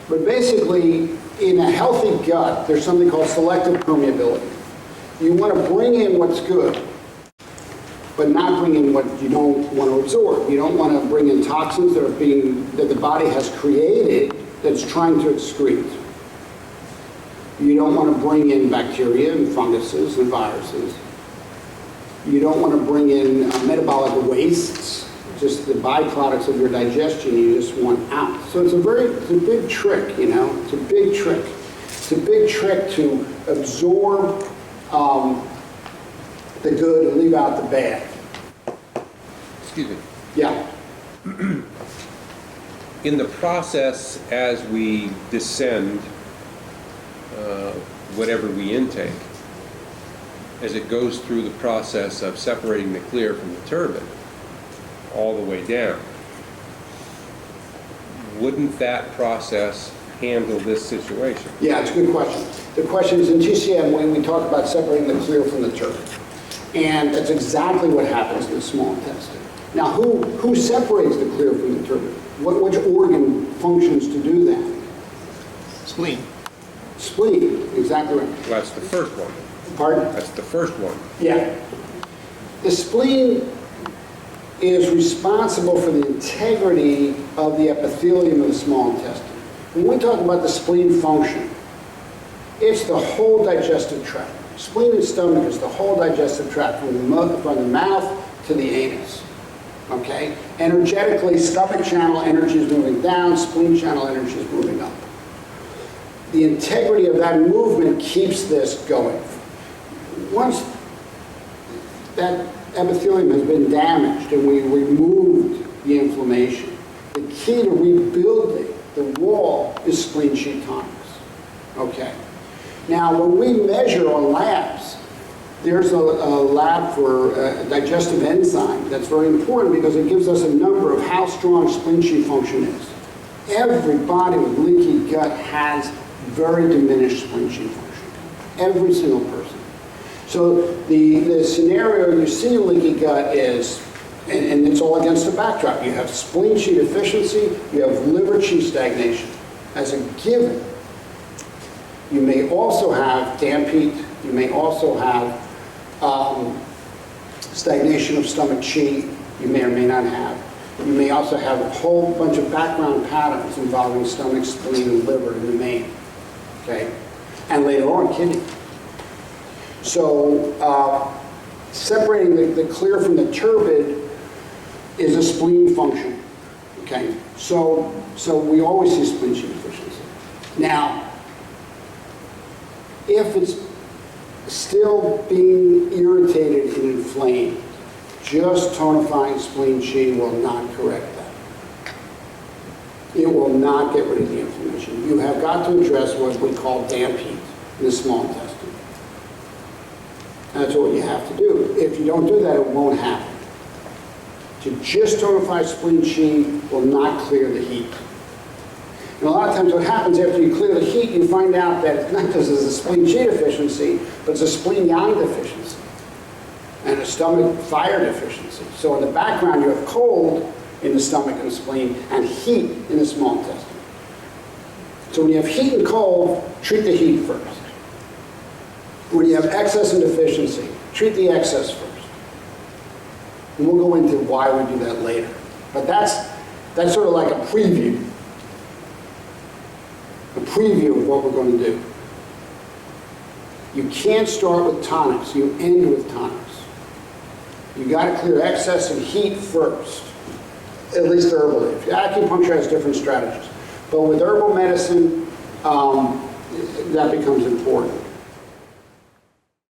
But basically, in a healthy gut, there's something called selective permeability. You want to bring in what's good, but not bring in what you don't want to absorb. You don't want to bring in toxins that the body has created that's trying to excrete. You don't want to bring in bacteria and funguses and viruses. You don't want to bring in metabolic wastes, just the byproducts of your digestion you just want out. So it's a big trick, you know, it's a big trick. It's a big trick to absorb the good and leave out the bad. Excuse me. Yeah. In the process as we descend whatever we intake, as it goes through the process of separating the clear from the turbid all the way down, wouldn't that process handle this situation? Yeah, it's a good question. The question is in TCM when we talk about separating the clear from the turbid. And that's exactly what happens in the small intestine. Now, who separates the clear from the turbid? Which organ functions to do that? Spleen. Spleen, exactly right. Well, that's the first one. Pardon? That's the first one. Yeah. The spleen is responsible for the integrity of the epithelium of the small intestine. When we talk about the spleen function, it's the whole digestive tract. Spleen and stomach is the whole digestive tract from the mouth to the anus. Okay? Energetically, stomach channel energy is moving down, spleen channel energy is moving up. The integrity of that movement keeps this going. Once that epithelium has been damaged and we removed the inflammation, the key to rebuilding the wall is spleen sheet tonics. Okay. Now, when we measure on labs, there's a lab for a digestive enzyme that's very important because it gives us a number of how strong spleen sheet function is. Everybody with leaky gut has very diminished spleen sheet function. Every single person. So the scenario you see in leaky gut is, and it's all against the backdrop, you have spleen sheet deficiency, you have liver qi stagnation. As a given, you may also have damp heat, you may also have stagnation of stomach qi, you may or may not have. You may also have a whole bunch of background patterns involving stomach, spleen, and liver in the main. Okay? And later on, kidney. So separating the clear from the turbid is a spleen function. Okay? So we always see spleen sheet deficiency. Now, if it's still being irritated and inflamed, just tonifying spleen qi will not correct that. It will not get rid of the inflammation. You have got to address what we call damp heat in the small intestine. That's what you have to do. If you don't do that, it won't happen. To just tonify spleen qi will not clear the heat. And a lot of times what happens after you clear the heat, you find out that it's not just a spleen qi deficiency, but it's a spleen yang deficiency and a stomach fire deficiency. So in the background, you have cold in the stomach and the spleen and heat in the small intestine. So when you have heat and cold, treat the heat first. When you have excess and deficiency, treat the excess first. And we'll go into why we do that later. But that's sort of like a preview of what we're going to do. You can't start with tonics, you end with tonics. You got to clear excess and heat first, at least herbally. Acupuncture has different strategies, but with herbal medicine, that becomes important.